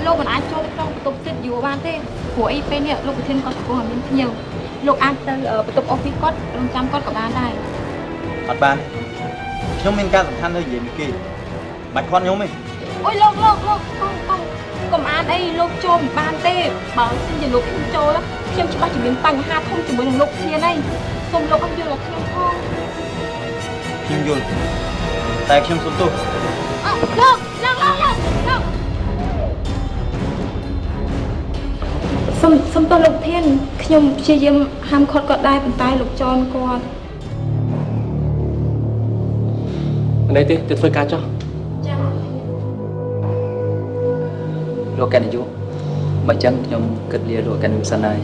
lúc mình ai cho trong tục xịt dù ban thế của y bên này lúc trên con của mình nhiều lúc ăn từ ở tục office code trong trăm code của ban đây mặt ban nhóm mình ca than hơi gì kì bạch con nhóm mình ôi lúc không còn ăn đây lúc cho ban tê bảo xin giờ lúc không cho đó xem chỉ bắt chỉ biến tăng hai không chỉ biến lúc thiên này xong lúc ăn vô là thêm không kim vô tại kim số tu lúc xong tôi lục thiên nhung chia diêm ham khót cọt đai bàn tay lục tròn con ở đây tuyệt vời cá cho rồi cái này chú bạn chẳng nhung kết lia rồi cái này này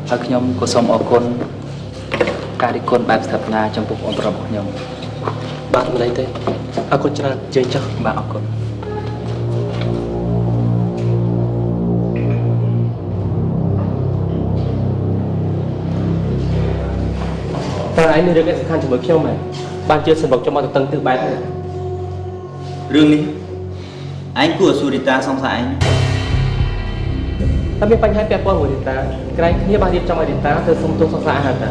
ở nhung có xong ở con cá đi con bạn thật na trong bụng ông rồng nhung bạn ở đây thế ở con chơi chơi chắc bạn ở con ta ấy nên được cái sự khăn cho mới khiêu mày ban chưa sân bọc cho mọi tập tân tự bài này rương đi anh của Surita xong sai anh ta biết bánh hai pẹp con của ta cái này như ba điệp trong bài ta từ sông tô xong sai hả ta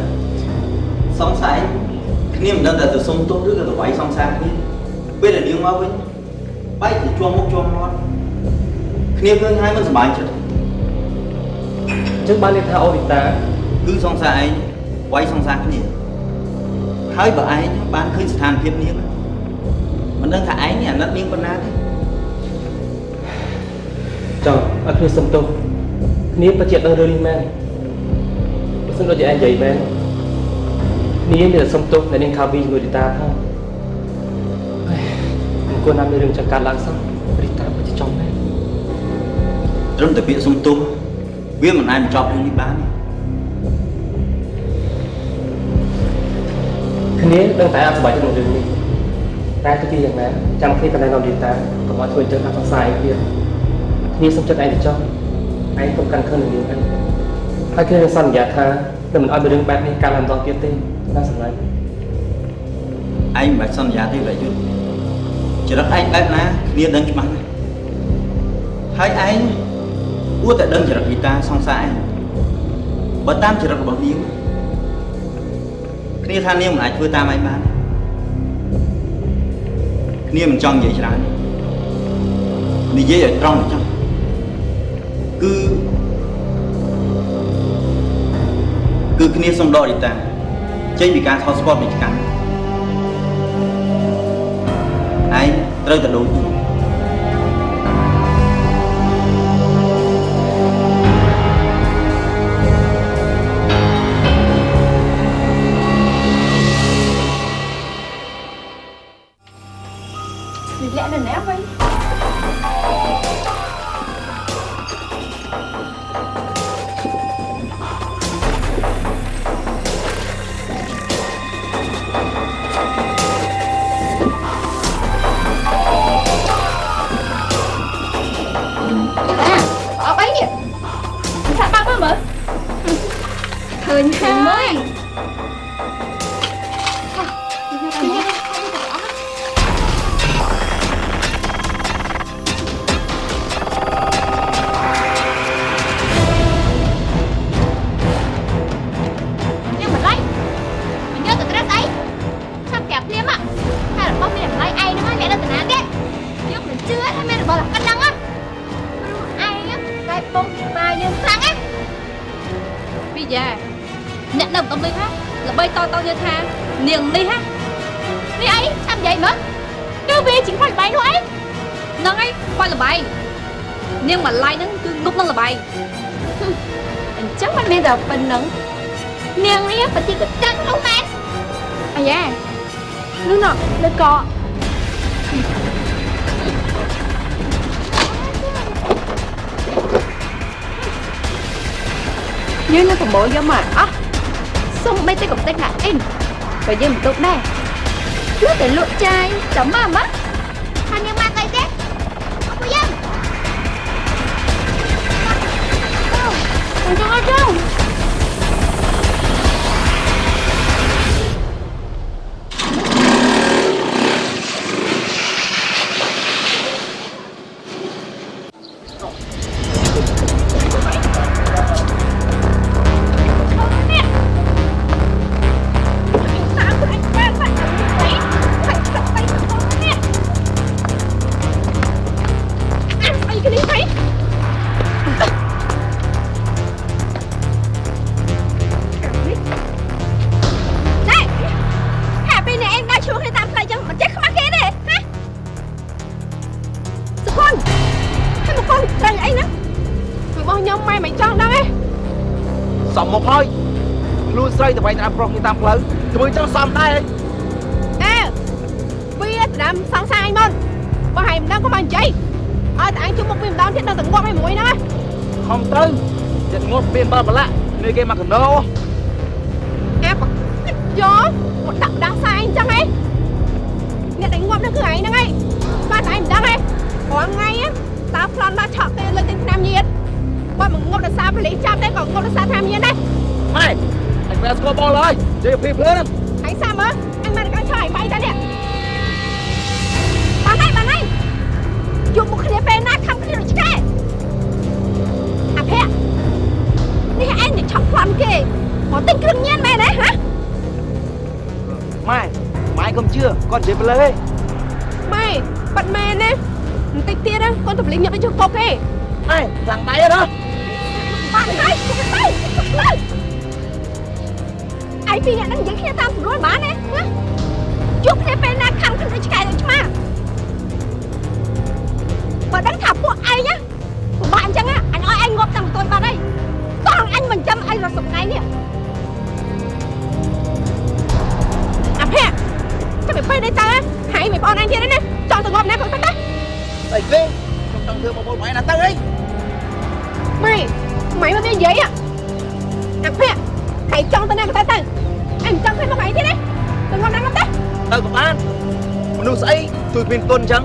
xong sai khi mình đang từ sông tô trước là quay xong sai đi bây giờ nếu mau với bay thì chua mốc chua ngon khi hơn hai mươi giờ bài chưa trước ban điệp thao ta cứ xong sai anh quay xong sai cái gì hơi vợ ai bán khơi than phiền niên mình đang thả anh nhà đất niên con nát chồng ở phía sông tô nếu có chuyện đang rơi đi men xin lỗi chị anh dậy men nếu là sông tô là nên khao vi người ta thôi cô nam đi đường chẳng can lãng xong người ta mới trong này trong tập viện sông tô biết mình ai mà chọn đi bán nếu đang tại ăn bài trong đường đi ta cái gìอย่างนั้นtrong khi cái này làm đi ta có mọi người chơi khá sai kia nếu xong chân anh thì cho anh không cần hơn được anh hai cái này sẵn giả tha để mình ăn được đường bát này càng làm giòn kia tên ta sẵn lại anh phải sẵn giả thế vậy chứ chỉ rất anh bác ná nếu đang chụp ảnh hai anh ua tại đơn chỉ là guitar xong sai bớt tam chỉ là bảo điếu khi than niêm lại vừa tam anh bán niêm mình tròn vậy chứ nào đi dễ ở trong trong cứ cái niêm xong đo đi ta chơi bị cá sport bị cắn anh rơi từ đầu lẽ là ném vậy ở bấy nhỉ sao băng quá mở thời mới nhận đồng tâm linh ha là bay to như tha niềng đi ha đi ấy làm vậy mà cứ về chính phải bay thôi nâng ấy quay là bay nhưng mà lại nó cứ lúc nó là bay chắc mình bây giờ mình nâng niềng đi phải chỉ có chân không man à dạ nước nọ lên cọ như nó còn bộ giống mà á xong mấy tay cục tay ngại in và như một tục này trước để lụa chai chấm mà mất thằng nhưng mà tay thế không có dân không cho Xong một hơi luôn xoay từ vậy làm pro như tam lớn từ bây giờ xong đây ê vì làm xong sai anh môn bà hay mình đang có bàn cháy tại anh chung một phim đón thiết đang từng ngọt hay mũi nữa không tư nhận ngọt phim bờ lạ nơi game mặc nô em chó một đậm đang sai anh chăng ấy nhận đánh ngọt nó cứ ấy nè ngay ba tại mình đang ấy có ngay á tao plan ba chọn tên lên tên nam nhiệt ba mình ngọt là sao phải lấy trăm đây còn ngọt là sao tham nhiệt đây mày anh phải score ball rồi chơi phim lớn anh sao mà anh mà cái trời bay ra nè bà này dùng một cái bên na không cái gì chứ à thếนี่anh để chọc plan kì có tình cưng nhiên mày đấy hả mày không chưa con chơi play mày bận mày nè tích tiết á con tập lính nhập đến cho cục đi mày thằng tay đó bạn này ai phi nhận đang dính khi tao rồi bán nè chúc cái bên na khăn cái gì cái được chứ mà bà đánh thập của ai nhá của bạn chăng á anh nói anh ngộp thằng tôi vào đây còn anh mình chăm anh là sụp ngay nè à phè sao mày phê đây tao á hãy mày bọn anh kia đấy nè chọn từ ngộp nè còn tao đấy đẩy lên không trong thương một mày là tao đi mày mà biết giấy à à phè hãy chọn tao nè của tao tao anh chọn thêm một mày thế đấy từ ngộp nè không đấy tao của bạnមនុស្សស្អីជួយមានគុណអញ្ចឹង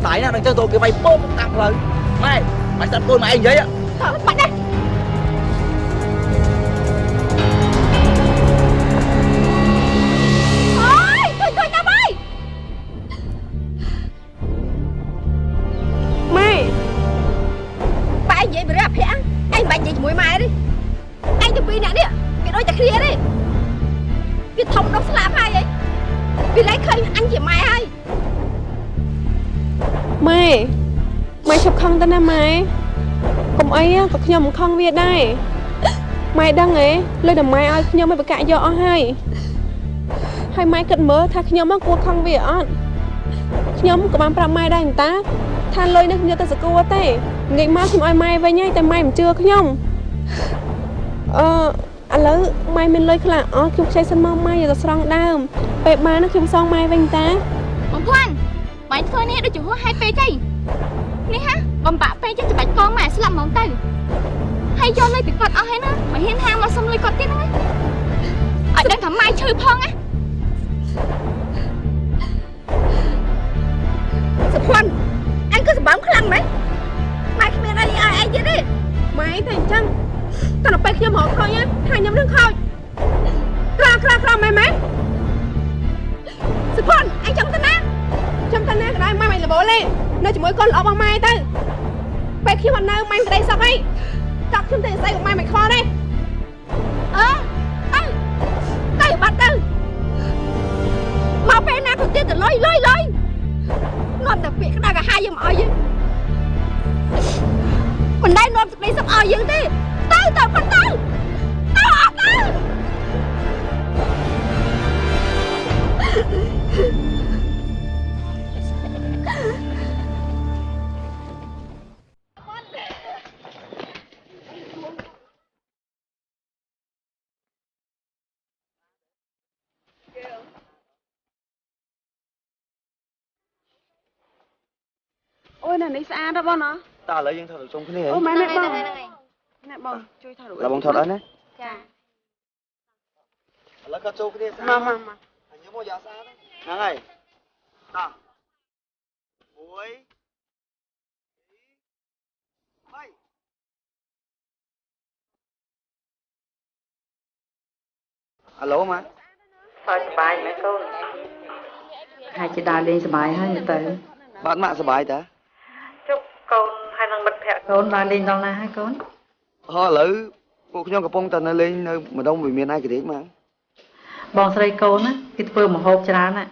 តែណានឹងចឹងទៅគេវាយពោកតាមផ្លូវម៉ែមិនស្ដាប់កូនម៉ែឯងនិយាយ thôi bạn đây thôi tao ơi mày ba anh vậy mà ra phẻ anh bạn vậy mũi mày đi anh cho pin nè đi cái đôi chặt kia đi cái thông đâu làm hai vậy vì lấy khơi anh chỉ mày hay mày chụp khăn tao nè mày cùng ấy có nhom một con việt đây mày đang ấy lời đầm mày ơi nhom mày bị cãi vợ hay mày cận mớ thay nhom mắc cua con việt nhom của bạn pram mày đây người ta than lời nên nhớ ta sẽ cua tê nghĩ má thì mày về nhai tại mày mà chưa nhom anh lỡ mày mình lời là khi chơi sân mong mày giờ xong đam về ba nó khi xong mày về người ta ông quan mày thôi nè đôi chủ hai pe chay nè ha bầm bạ pe chứ bạch con mà sẽ làm món tay hay cho nơi bị quạt ở hết nữa mày hiên hang mà xong lấy quạt tiếp nữa ở đang thầm mai chơi phong á sập khoan anh cứ bám cái lăng đấy mày không biết ai ai chứ đi mày thành chân tao đọc pe khi một thôi nhá hai nhóm đứng khôi ra mày sập khoan anh trong tên á cái đó mày là bố lên nơi chỉ mỗi con lọ bằng mai tao pe khi mà nơi mày từ đây sao ấy chọc trong tiền xây của mày kho đây tao bắt tao mau pe na còn tiền từ lôi nôm đặc biệt cái này cả hai giờ mọi gì mình đây nôm từ đây sắp ở dữ đi tao ôi này lấy xa đó bon nó ta lấy những thợ trong cái này ôi mày nè bon chui thợ là bông thợ đấy nè dạ là cái châu cái này mà anh nhớ mua giá xa đấy nè này ta muối alo mà thôiสบายไหมcon hai chị đào lênสบายhơn từ bạn mạng sờ bài ta chúc con hai នឹងមិត្តភក្តិកូនបានលេងដល់ណាហើយកូន ឥឡូវពួកខ្ញុំកំពុងតែនៅលេងនៅម្ដុំវិមានឯករាជ្យមក បងស្រីកូនណាគេធ្វើម្ហូបច្រើនណា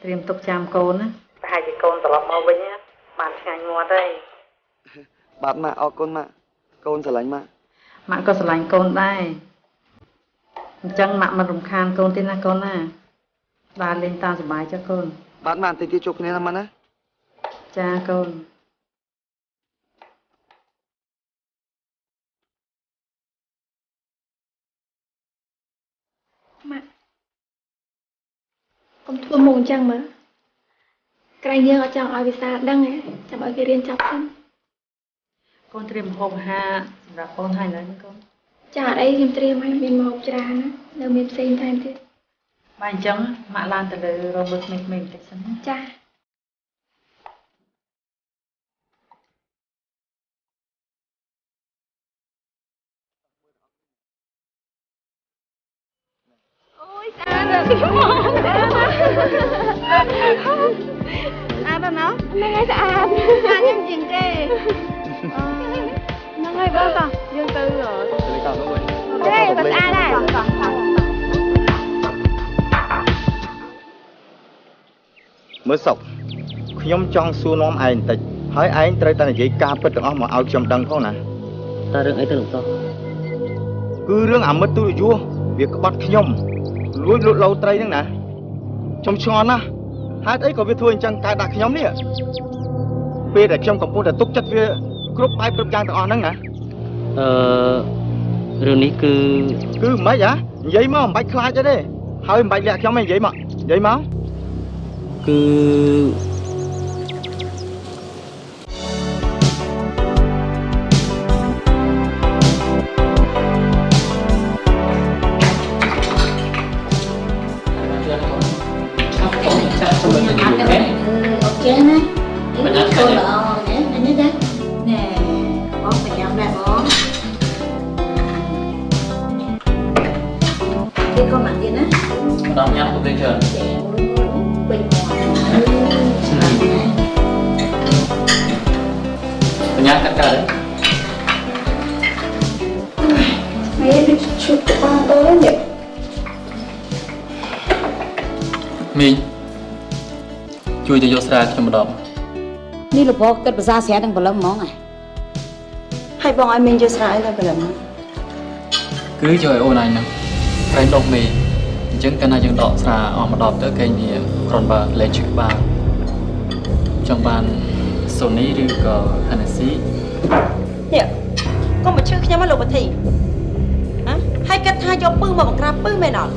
ត្រៀមទុកចាំកូនណាប្រហែលជាកូនត្រឡប់មកវិញណាបានឆ្ងាញ់មាត់ហើយ បាទម៉ាក់អរគុណម៉ាក់កូនស្រឡាញ់ម៉ាក់ ម៉ាក់ក៏ស្រឡាញ់កូនដែរអញ្ចឹងម៉ាក់មិនរំខានកូនទេណាកូនណាបានលេងតាមសប្បាយចុះកូន បាទម៉ាក់តិចទៀតជួបគ្នាណាម៉ាក់ណា ចាកូន ម៉ាក់កុំធ្វើមុខអញ្ចឹងមើលក្រែងយើងអត់ចង់ឲ្យវិសាដឹងទេចាំឲ្យគេរៀនចាប់សិនក ូនត្រៀមម្ហូបអាហារសម្រាប់កូនហើយណាកូន ចាអត់អីខ្ញុំត្រៀមឲ្យមានមកច្រើនណានៅមានផ្សេងថែមទៀត បាទអញ្ចឹងម៉ាក់ឡើងទៅលើរោងមើលក្មេងៗបន្តិចសិនណា ចា អូយស្អាតណាស់ស្អាតណាស់ហ្នឹងហើយស្អាតខ្ញុំជាងគេហ្នឹងហើយបងតោះយើងទៅ លេងតាមនោះវិញ ទេបើស្អាតដែរ មើលសុកខ្ញុំចង់សួរនាំឯងបន្តិចហើយឯងត្រូវតែនិយាយការពិតទាំងអស់មកឲ្យខ្ញុំដឹងផងណា តើរឿងអីទៅលោកតោះ គឺរឿងអាមិត្តទូរយោវាក្បត់ខ្ញុំលួចលូតឡូវត្រីហ្នឹងណាខ្ញុំឆ្ងល់ណាស់ហេតុអីក៏វាធ្វើអញ្ចឹងតែដាក់ខ្ញុំនេះពេលដែលខ្ញុំកំពុងតែទុកចិត្តវាគ្រប់បែបគ្រប់យ៉ាងទាំងអស់ហ្នឹងណា រឿងនេះគឺ គឺមិនហ៎និយាយមកមិនបាច់ខ្លាចទេហើយមិនបាច់លាក់ខ្ញុំទេនិយាយមក គឺ ok nè cô lọ nhé anh nhớ đấy nè bón phải nhầm nè bón cái con mặt gì nè đó nhắm của tôi chờ bình nhá cắt cả đấy mấy đứa chụp con tôi nhỉ mình chui cho vô xa trong một đợt នេះលោកបងគិតភាសាស្រាទាំងព្រលឹមហ្មងហើយបងឲ្យមីងជួយស្រាអីទៅព្រលឹម cứ cho ai ôn này nè cái độc mì chứng cái này chứng đọ xà ở một đọt tới cái gì còn bà lấy chữ bà trong bàn Sonyឬក៏ Hennessy នេះកុំមកឈឺខ្ញុំមកលោកប្រធីហ៎ហើយគិតថាយកពឹសមកបង្ក្រាបពឹសមែនអត់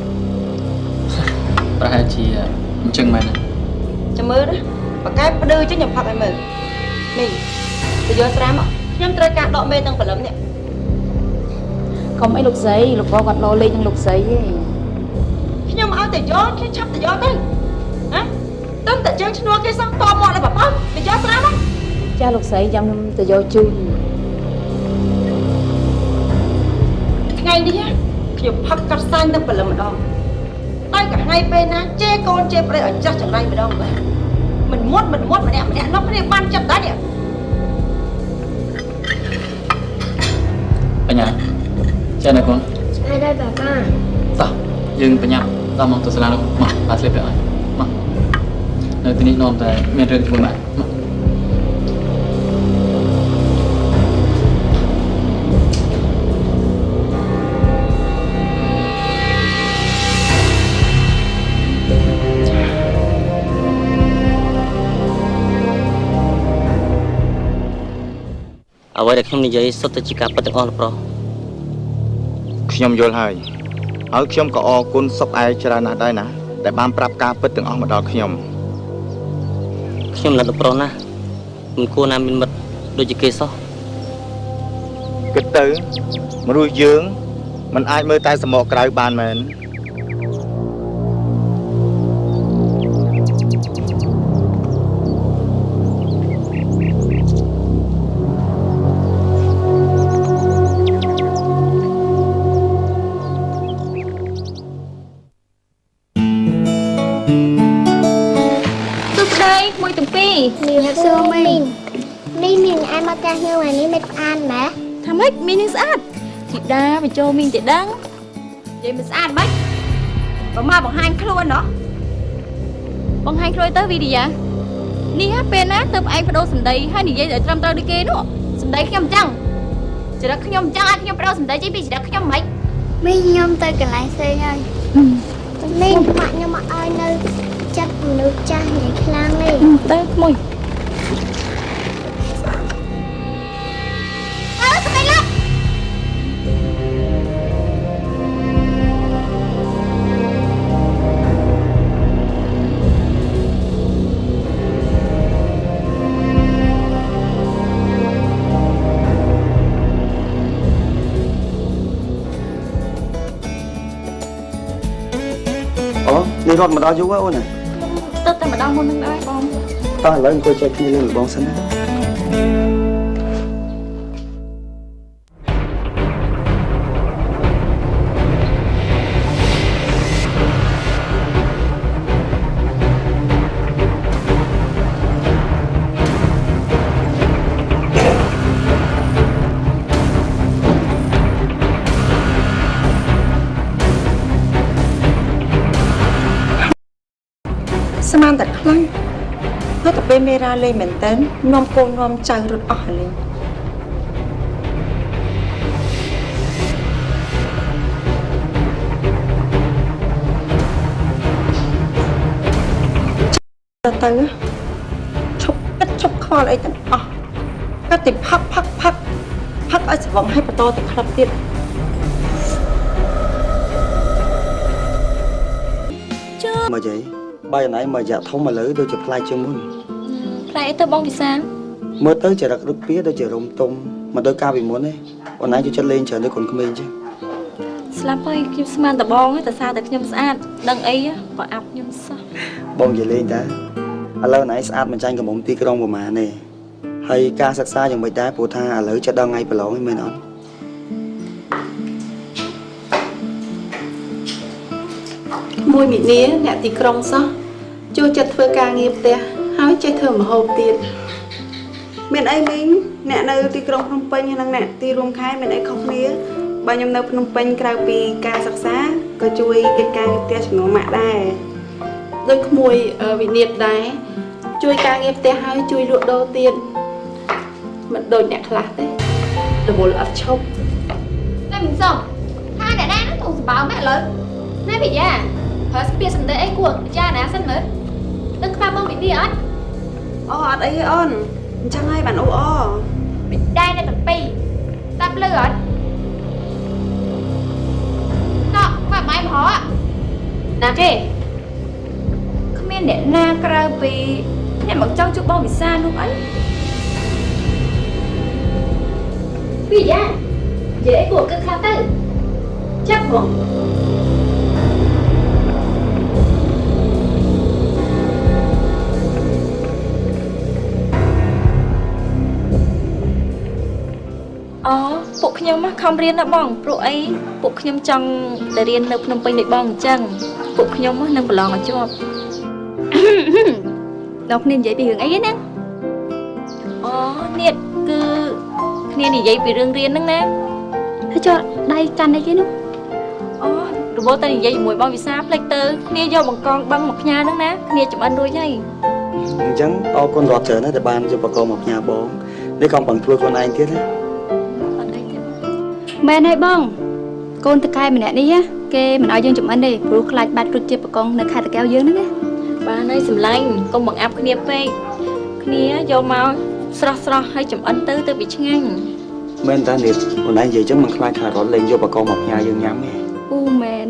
ប្រហែលជាអញ្ចឹងមែន ចាំមើលណាបកែផ្ដឺចេញខ្ញុំផឹកឲ្យមើលនេះទៅយកស្រាមកខ្ញុំត្រូវការដកមេទាំងព្រលឹមនេះ កុំអីលោកស្រីលោកបងគាត់លោលេងនឹងលោកស្រីទេ ខ្ញុំឲ្យតែយកខ្ញុំឆាប់តែយកទៅហ៎ទៅតែជើងឈ្នួលគេសោះតមកដល់ប៉ប៉ទៅយកស្រាមក ចាលោកស្រីចាំខ្ញុំទៅយកជូន ថ្ងៃនេះខ្ញុំផឹកកាត់សាញ់ទាំងព្រលឹមម្ដងតែក៏ថ្ងៃពេលណាជេរកូនជេរប្តីឲ្យចាស់ចង្រៃម្ដងបាទមិនមុតម្នាក់នោះគ្នាបានចិត្តដែរនេះ បញ្ញាចាណាកូន ស្អាតដែរបាបា តោះយើងបញ្ញាតមកទៅសាលានោះមកបាទស្លេបទៅឲ្យមកនៅទីនេះនាំតែមានរឿងជាមួយម៉ាក់មក អ្វីដែលខ្ញុំនិយាយសុទ្ធតែជាការពិតទាំងអស់លោកប្រុស ខ្ញុំយល់ហើយខ្ញុំក៏អរគុណសុកឯងច្រើនណាស់ដែរណាដែលបានប្រាប់ការពិតទាំងអស់មកដល់ខ្ញុំ ខ្ញុំលិតលោកប្រុសណាស់មិនគួរណាមានមិត្តដូចជាគេសោះ គិតទៅមនុស្សយើងមិនអាចមើលតែសមកក្រៅបានមែន មីងសួរមីងនេះមីងឯ មកផ្ទះខ្ញុំថ្ងៃនេះមិនស្អាតម៉ែ ថាម៉េចមីនឹងស្អាតធីតាបញ្ចូលមីងទៅដឹងនិយាយមិនស្អាតម៉េចបើមកបង្ហាញខ្លួនណោះបង្ហាញខ្លួនទៅវីឌីយ៉ានេះពេលណាទៅឯងបដូរសម្ដីហើយនិយាយឲ្យត្រឹមត្រូវដូចគេនោះសម្ដីខ្ញុំអញ្ចឹងចរិតខ្ញុំអញ្ចឹងឲ្យខ្ញុំបដូរសម្ដីចេញពីចរិតខ្ញុំហ្មងមីខ្ញុំទៅកន្លែងផ្សេងហើយមីម៉ាក់ខ្ញុំមកឲ្យនៅចិត្តមនុស្សចាស់និយាយខ្លាំងនេះទៅក្មួយនេះរត់មកដល់យូរហើយអូនណាទៅតែម្ដងមុននឹងដែរបងតោះឥឡូវអង្គុយចែកគ្នាលេងបងសិនណាស្មានតែខ្លាំងហើយតែពេលមេរ៉ាលេងមែនតើនាំកូននាំចៅរត់អស់ហើយទៅឈប់ពិតឈប់ខ្វល់អីទាំងអស់ក៏តែផឹកឲ្យស្វឹងឲ្យបន្តទៅក្លឹបទៀតមកយាយបាយណៃមកយ៉ាធំឥឡូវដូចជាផ្លែជាងមុនផ្លែអីទៅបងវិសាលមើលទៅចរិតរឹកពីដូចជារំទុំមកដល់កាលពីមុនទេអូនឯងជួយចិត្តលេងច្រើនដូចកូនក្មេងចឹងស្លាប់ហើយខ្ញុំស្មានតែបងតែសារតែខ្ញុំស្អាតដឹងអីក៏អាប់ខ្ញុំសោះបងនិយាយលេងតាឥឡូវណៃស្អាតមិនចាញ់កំមុំទីក្រុងប្រហែលទេហើយការសិក្សាយ៉ាងម៉េចដែរព្រោះថាឥឡូវចិត្តដល់ថ្ងៃប្រឡងហ្នឹងមែនអត់មួយមីនីអ្នកទីក្រុងសោះជួយចិត្តធ្វើការងារផ្ទះហើយចេះធ្វើម្ហូបទៀតមានអីមីងអ្នកនៅទីក្រុងភ្នំពេញនិងអ្នកទីរួមខេត្តមានអីខុសគ្នាបើខ្ញុំនៅភ្នំពេញក្រៅពីការសិក្សាក៏ជួយកិច្ចការងារផ្ទះជំនួសម៉ាក់ដែរដូចក្មួយវិនិច្ឆ័យដែរជួយការងារផ្ទះហើយជួយលក់ដូរទៀតមិនដូចអ្នកខ្លះទេរវល់អត់ឈប់តែមិនសមថាអ្នកណានឹងទូសម្បើម៉ែឥឡូវណែវិយាប្រើស្ពាយសម្ដីអីគួរពិចារណាសិនមើលដឹងខ្វះបងវិនីអត់អូអត់អីទេអូនអញ្ចឹងហើយបានអូមិនដែរនៅទាំងពីរតាប់លឺអត់តោះខ្វះម៉ែមហោណាគេគ្មានអ្នកណាក្រៅពីអ្នកមកចង់ជួបបងវិសានោះអីវិយានិយាយអីគួរគិតខ្លះទៅចាប់បងអូពួកខ្ញុំខំរៀនណាបងព្រោះអីពួកខ្ញុំចង់ទៅរៀននៅភ្នំពេញដូចបងអញ្ចឹងពួកខ្ញុំនឹងប្រឡងឲ្យជាប់ដល់គ្នានិយាយពីរឿងអីហ្នឹងអូនេះគឺគ្នានិយាយពីរឿងរៀនហ្នឹងណាហើយចុះដៃកាន់អីគេនោះអូរវល់តែនិយាយជាមួយបងវិសាផ្លេចទៅគ្នាយកបង្កងបឹងមកផ្ញើហ្នឹងណាគ្នាចំអិនរួចហើយអញ្ចឹងអរគុណរាប់ច្រើនណាស់ដែលបានយកបង្កងមកផ្ញើបងនេះក៏បងធ្វើខ្លួនឯងទៀតណាមែនហើយបងកូនតកែម្នាក់នេះគេមិនឲ្យយើងចំអិនទេព្រោះខ្លាចបាត់រសជាតិបង្កងនៅខេត្តតាកែវយើងហ្នឹងណាបានហើយសម្លាញ់កុំបង្អាប់គ្នាពេកគ្នាយកមកស្រស់ហើយចំអិនទៅវាឆ្ងាញ់មែនតានេះអូនឯងនិយាយចឹងមិនខ្លាចថារត់លេងយកបង្កងមកផ្ញើយើងញ៉ាំទេអូមែន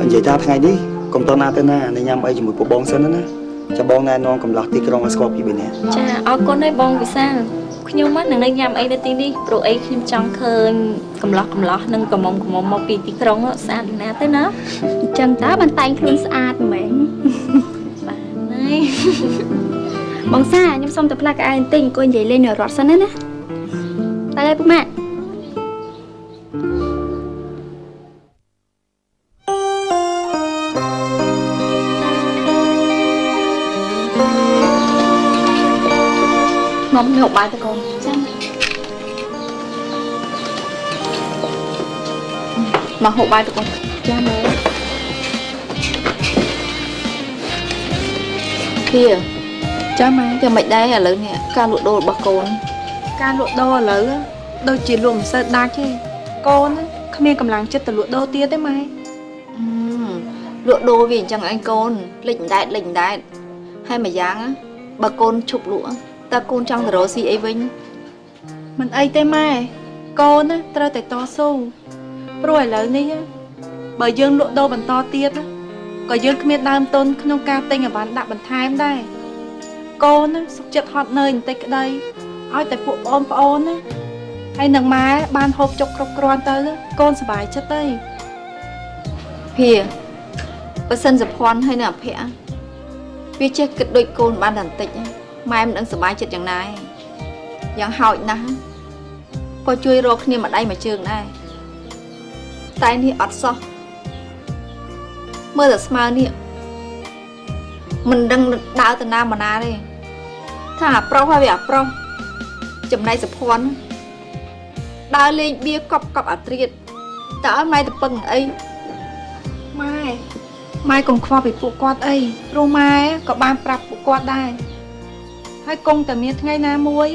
និយាយថាថ្ងៃនេះកុំតណាទៅណាញ៉ាំអីជាមួយពួកបងសិនណាចាំបងណែនាំកំឡោះទីក្រុងឲ្យស្គាល់ពីពីនេះចាអរគុណហើយបងវិសាលខ្ញុំនឹងនៅញ៉ាំអីនៅទីនេះព្រោះអីខ្ញុំចង់ឃើញកំឡោះនិងកំមុំមកពីទីក្រុងស្អាតណាស់ទៅណាអញ្ចឹងតើបានតែងខ្លួនស្អាតមែនបានហើយបងសាខ្ញុំសុំទៅផ្លាក់កៅអៅបន្តិចអង្គុយនិយាយលេងនៅរត់សិនណាតែឲ្យពុកម៉ាក់ម ខ្ញុំហូបបាយទៅកូនចាំមកហូបបាយទៅកូនចាំមើលkiaចាំម៉ែចាំមិនដែរឥឡូវនេះការលក់ដូររបស់កូនការលក់ដូរឥឡូវដូចជាលក់មិនសូវដាច់ទេកូនគ្មានកម្លាំងចិត្តទៅលក់ដូរទៀតទេម៉ែលក់ដូរវាអញ្ចឹងឯងកូនលិចមិនដែរហើយមួយយ៉ាងបើកូនឈប់លក់តើកូនចង់ទៅរកស៊ីអីវិញមិនអីទេម៉ែកូនត្រូវតែតស៊ូព្រោះឥឡូវនេះបើយើងលក់ដូរបន្តទៀតក៏យើងគ្មានដើមទុនក្នុងការទិញអីវ៉ាន់ដាក់បន្ថែមដែរកូនសុខចិត្តហត់នឿយបន្តិចក្តីឲ្យតែពួកប្អូនហើយនឹងម៉ែបានហូបចុកគ្រប់គ្រាន់ទៅកូនសប្បាយចិត្តទេភាបើសិនសុភ័ណ្ឌហើយនៅអភ័ក្រវាចេះគិតដូចកូនបានតែបន្តិចម៉ែមិនដឹងសប្បាយចិត្តយ៉ាងណាយ៉ាងហោចណាស់ក៏ជួយរកគ្នាមួយដៃមួយជើងដែរតែនេះអត់សោះមើលតែស្មើនេះមិនដឹងដើរទៅណាមកណាទេថាអាប្រុសហើយវាអាប្រុសចំណែកសុភ័ណ្ឌដើរលេងបៀកប់អាត្រៀតតើឲ្យម៉ែទៅពឹងអីម៉ែកុំខ្វល់ពីពួកគាត់អីព្រោះម៉ែក៏បានប្រាប់ពួកគាត់ដែរហើយគង់តែមានថ្ងៃណាមួយ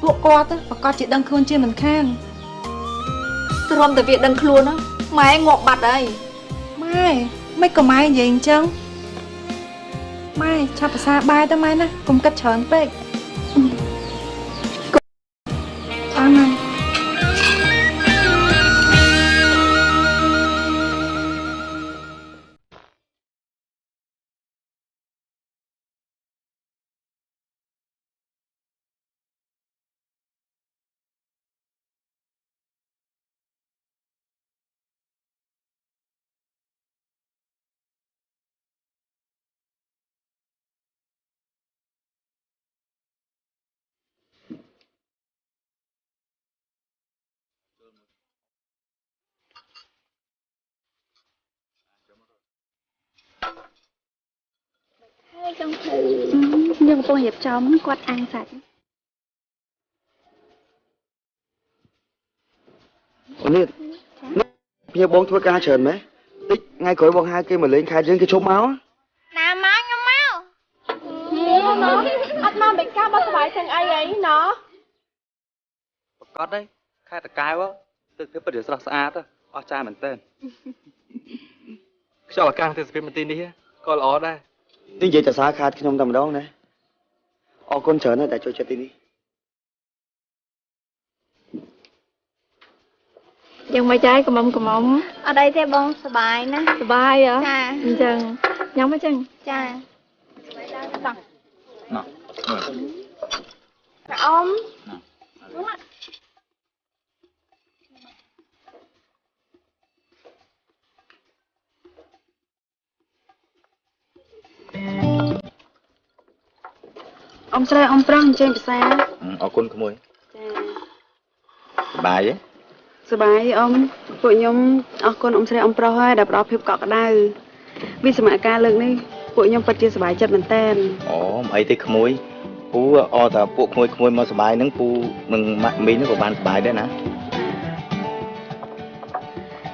ពួកគាត់ប្រកាសជាដឹងខ្លួនជាមិនខានទ្រាំតែវាដឹងខ្លួនម៉ែងាប់បាត់ហើយម៉ែមិនក៏ម៉ែនិយាយអញ្ចឹងម៉ែឆាប់ភាសាបាយទៅម៉ែណាកុំគិតច្រើនពេកចាំម៉ែចង់ទៅយើងកំពុងរៀបចំគាត់អាំងសាច់អូនេះភ្ញៀវបងធ្វើការច្រើនមែនតិចថ្ងៃក្រោយបងហៅគេមកលេងខេត្តយើងគេឈប់មកណាមកខ្ញុំមកអត់មកបេកាបោះស្បាយទាំងអីណោះប្រកាសđấyខេត្តតកែវទឹកធ្វើពិតជាស្រស់ស្អាតអស្ចារ្យមែនទែនខ្យល់អាកាសទេសភាពមន្ទីរនេះក៏ល្អដែរនិយាយតែសារខាតខ្ញុំតែម្ដងណាអរគុណច្រើនណាស់ដែលជួយចិត្តទីនេះយ៉ាងមិនចាយកុំអត់អីទេបងសប្បាយណាសប្បាយហ៎ចាអញ្ចឹងញ៉ាំអញ្ចឹងចាសប្បាយដែរតោះណ៎អ៊ំអ៊ំស្រីអ៊ំប្រុសអញ្ជើញភាសាអរគុណក្មួយចាសប្បាយទេស ប្បាយអ៊ំពួកខ្ញុំអរគុណអ៊ំស្រីអ៊ំប្រុសហើយដែលផ្ដល់ភាពកក់ក្ដៅវិសមការលើកនេះពួកខ្ញុំពិតជាសប្បាយចិត្តមែនតើអូមិនអីទេក្មួយពូអរតាពួកក្មួយមកសប្បាយហ្នឹងពូនឹងម៉ាក់មីងហ្នឹងក៏បានសប្បាយដែរណា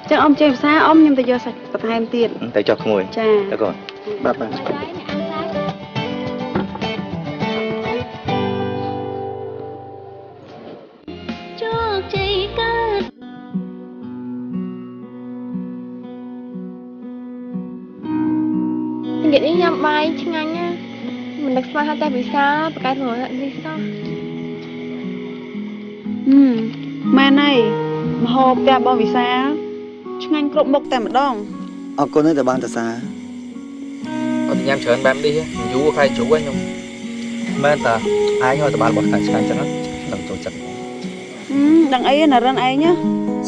ចឹងអ៊ំជើញភាសាអ៊ំខ្ញុំទៅយកសាច់បន្ថែមទៀតទៅចុះក្មួយចាទៅកូនបាទនិយាយនេះញ៉ាំបាយឆ្ងាញ់ណាមិននឹកស្មានតែវិសាប្រកែកមកនេះសោះម៉ែណៃម្ហូបផ្ទះបងវិសាឆ្ងាញ់គ្រប់មុខតែម្ដងអរគុណតែបានតាសាអត់ញ៉ាំច្រើនបែបនេះយូរខែជ្រូកខ្ញុំមែនតាឯងឲ្យតបានបោះខាងឆ្ងាញ់ចឹងនឹងចូលចិត្តដឹងអីណារិនឯង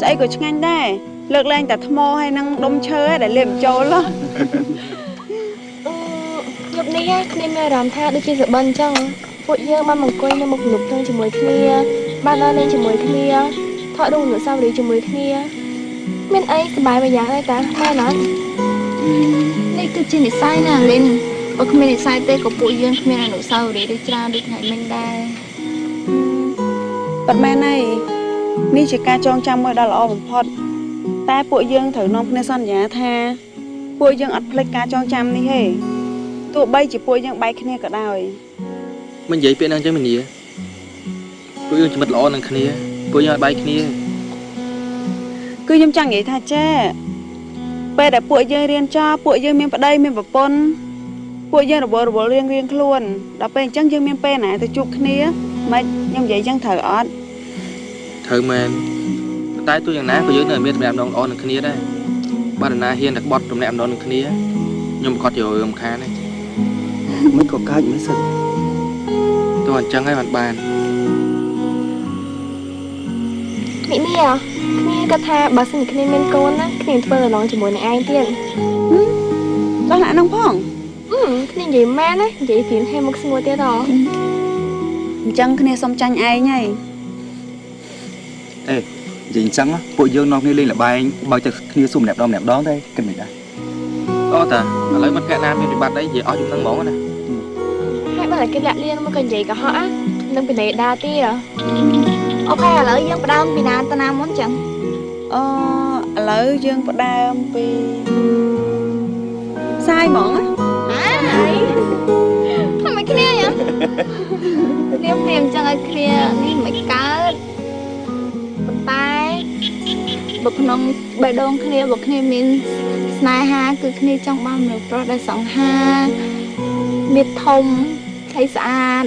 ស្អីក៏ឆ្ងាញ់ដែរលើកលែងតែថ្មហើយនឹងដុំឈើដែលលាបចូលយប់នេះគ្នាមានអារម្មណ៍ថាដូចជាសបិនអញ្ចឹងពួកយើងបានមកអង្គុយនៅមុខភ្នំភ្លើងជាមួយគ្នាបានដើរលេងជាមួយគ្នាថតរូបអនុស្សាវរីយ៍ជាមួយគ្នាមានអីសប្បាយមួយយ៉ាងដែរតាមែនអត់នេះគឺជានិស្ស័យណាលីនបើគ្មាននិស្ស័យទេក៏ពួកយើងគ្មានអនុស្សាវរីយ៍ដូចច្រើនដូចថ្ងៃមិញដែរ Bật mẹ này ní chỉ ca chong trăm mới đó là ôm phật ta bụi dương thử nông nên son giá tha bụi dương ắt plek ca chong trăm đi hề tụi bay chỉ bụi dương bay kia cả đời mình vậy biết năng cho mình gì bụi dương chỉ mất lọ năng kia bụi dương bay kia cứ nhâm chẳng vậy tha che bây đã bụi dương riêng cho bụi dương miền đây miền bờ pôn bụi dương là bờ riêng riêng luôn đã bên chẳng dương miền pe này từ chụp kia mà nhâm vậy chẳng thở ớt thử mà tay tôiอย่างนั้นก็ยืนในเมียแบบน้องอ่อนคนนี้ได้บ้านนาเฮียนดักบอดตรงแนมน้องคนนี้ยมกอดอยู่ยมค้าเนี่ยไม่กอดก้าวไม่สึกตัวจังให้มันบานนี่นี่อ่ะนี่กระทาบาสนิทนี่เป็นโกนนะนี่เปิดน้องจมูกในไอเตี้ยนđó làน้องพ่องนี่ใหญ่แม่นะใหญ่ผิวให้มุกสมัวเตี้ยดอจังนี่สมจังไอไงê gì trắng á bội dương nó nghe lên là bài bao giờ kia xùm đẹp đó đây cần mình đã đó ta lấy mặt kẹt nam thì bạt đấy gì ở trong năng món này hai bạn là cái lạ liên mà cần gì cả họ nâng bị này đa tí à ok là lấy dương đam bị nàn ta nam món chẳng lấy dương đam bị sai món á hả không mấy cái này vậy liêm liêm chẳng ai kia đi mấy cá tay bậc nông bài đông kia bậc kia mình snai ha cứ kia trong bao nhiêu pro đại sòng ha miệt thông thấy sạch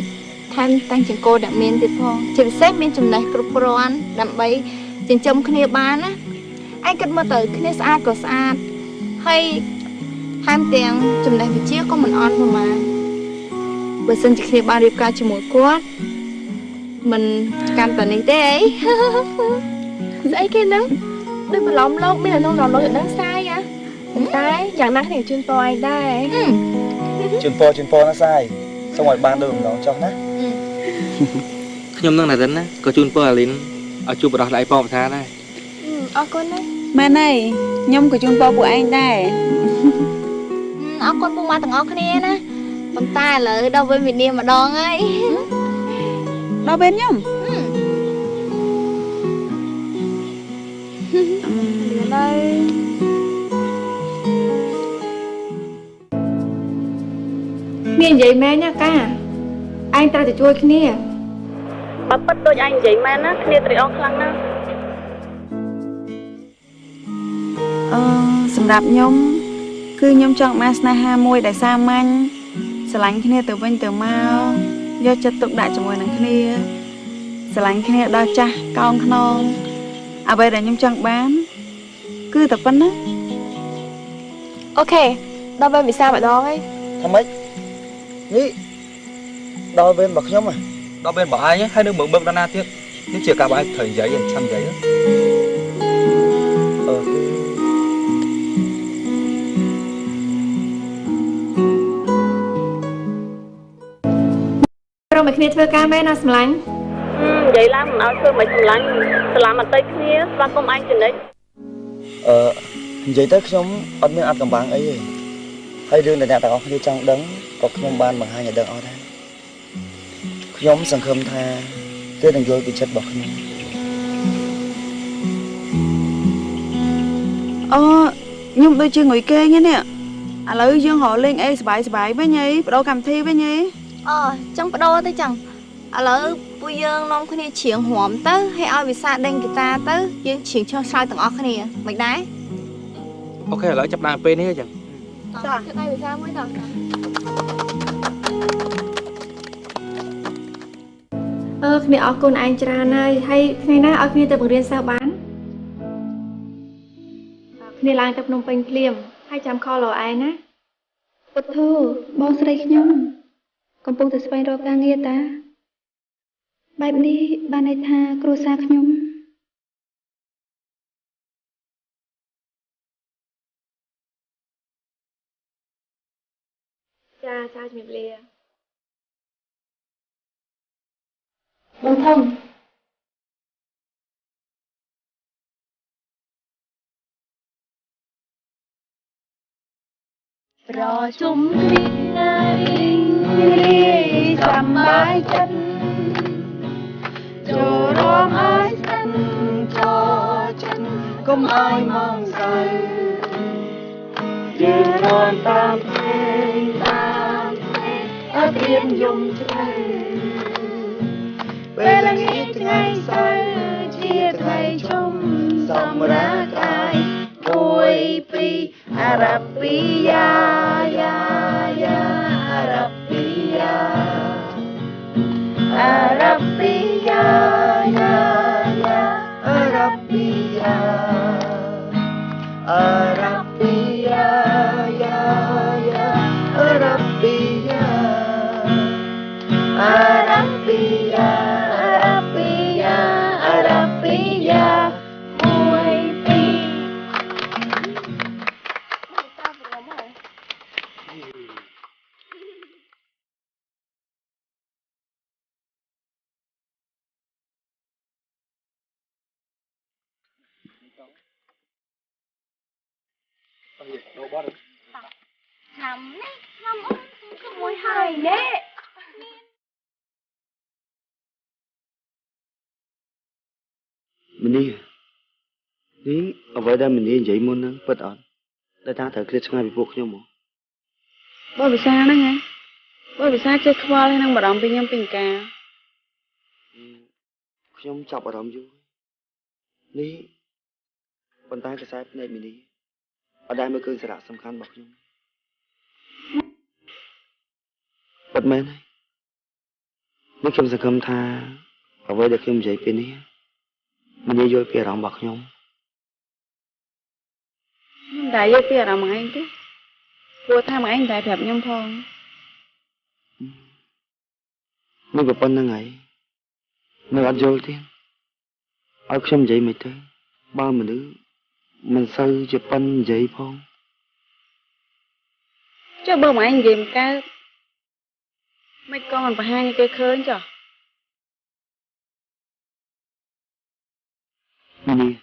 tham tăng trường cô đặc miền thì phong chỉ xếp miền chùm này pro ăn đậm bấy trên trong kia bán á anh cần mà tới kia sạch có sạch hay tham tiền chùm này bị chia có mình ăn thôi mà bữa sinh chỉ kia bao điệp ca chỉ một quát mình cam tận này thế dễ kia nắng đừng mà lóng lốc biết là nông lóng lốc đang sai à cái chẳng năng thì chuyên po anh đây chuyên po nó sai xong rồi ban đường nó cho nó nhom năng là đến á có chuyên po là lín ở chụp đó lại po một tháng đây con đấy mẹ này nhom của chuyên po của anh đây con buông qua từng ốc này nè con ta là đâu với mình đi mà đòn ấy đâu bên nhom đây miền vậy mẹ nha ca anh ta thì chui cái nè bà bắt đôi anh vậy mẹ nó cái nè ông khăng đó សម្រាប់ខ្ញុំគឺខ្ញុំចង់បានស្នេហាមួយដែលសាមញ្ញស្រឡាញ់គ្នាទៅវិញទៅមកយកចិត្តទុកដាក់ជាមួយនឹងគ្នាស្រឡាញ់គ្នាដល់ចាស់កោងខ្នងអ្វីដែលខ្ញុំចង់បានគឺតែប៉ុណ្ណឹងអូខេដល់ពេលវិសាម្ដងហើយធ្វើម៉េចនេះដល់ពេលរបស់ខ្ញុំដល់ពេលរបស់ឯងហើយនឹងមើលដល់ណាទៀតនេះជាការបងឯងត្រូវនិយាយឆាន់និយាយព្រមឲ្យគ្នាធ្វើការមែនណាសម្លាញ់និយាយឡើងមិនឲ្យធ្វើមិនសម្លាញ់ស្លាមអត់ទៅគ្នាស្វាគមន៍អញចំណិចនិយាយទៅខ្ញុំអត់មានអត់កំបាំងអីទេហើយរឿងដែលអ្នកទាំងអស់គ្នាចង់ដឹងក៏ខ្ញុំបានបង្ហាញឲ្យដឹងអស់ដែរខ្ញុំសង្ឃឹមថាគេនឹងយល់ពីចិត្តរបស់ខ្ញុំខ្ញុំដូចជាងុយគេងនេះឥឡូវយើងរកលេងអីសប្បាយវិញហីបដូរកម្មវិធីវិញហីចង់បដូរទៅចឹងឥឡូវពួកយើងនាំគ្នាច្រៀងរំទៅហើយឲ្យវិសាដេញហ្គីតាទៅយើងច្រៀងឆ្លើយទាំងអស់គ្នាមិនដែរអូខេឥឡូវចាប់ដើមពេលនេះចឹងចាឲ្យវិសាមួយតោះគ្នាអរគុណឯងច្រើនហើយថ្ងៃណាឲ្យគ្នាទៅបង្រៀនសិស្សបានគ្នាឡើងទៅភ្នំពេញភ្លាមហើយចាំខលរឯងណាពុទ្ធូបងស្រីខ្ញុំកំពុងតែស្វែងរកការងារតាបែបនេះបានន័យថាគ្រួសារខ្ញុំចាជំរាបលាបងធំប្រជុំគ្នារីករាយសប្បាយចិត្តចូល ុំឲ្យមងសៅយើងរនតាមភ្លេងអត់រៀនយំជ្រៅពេលល្ងាចថ្ងៃសៅរ៍ជាថ្ងៃជុំសម្រាប់កាយ1 2អារ៉ាពីយ៉ាយ៉ាយ៉ាអារ៉ាពីយ៉ាអារ៉ាពីយ៉ាយ៉ាយ៉ាអារ៉ាពីយ៉ាអារ៉ាពីយ៉ាយ៉ាយ៉ាអារ៉ាពីយ៉ាអារ៉ាពីយ៉ាអារ៉ាពីយ៉ាអារ៉ាពីយ៉ា1 2ឆ្នាំនេះឆ្នាំអូនក្មួយហើយនេះ ម្នេះនេះអ្វីដែលម្នេះនិយាយមុនហ្នឹងពិតអត់ដែលថាត្រូវឃ្លាតឆ្ងាយពីពួកខ្ញុំហ៎ បើភាសាហ្នឹងហ៎បើភាសាចេះខ្វល់ហើយនឹងបារម្ភពីខ្ញុំពីកាល ខ្ញុំចាប់អារម្មណ៍យូរនេះប៉ុន្តែខ្សែភ្នែកម្នេះអត់ដែលមើលឃើញសារៈសំខាន់របស់ខ្ញុំពិតមែនហើយនេះខ្ញុំសង្ឃឹមថាអ្វីដែលខ្ញុំនិយាយពេលនេះម្នេះយល់ពីអារម្មណ៍របស់ខ្ញុំ ខ្ញុំតែយកពីអារម្មណ៍ឯងទេព្រោះថាឯងតែប្រាប់ខ្ញុំផង នេះក៏ប៉ុណ្្នឹងហើយនៅអត់យល់ទេឲ្យខ្ញុំនិយាយមិនទៅបើមនុស្សមិនសូវជាប៉ុននិយាយផង ចុះបើឯងនិយាយមកកើតមិនក៏មិនបង្ហាញឲ្យគេឃើញចុះ នេះ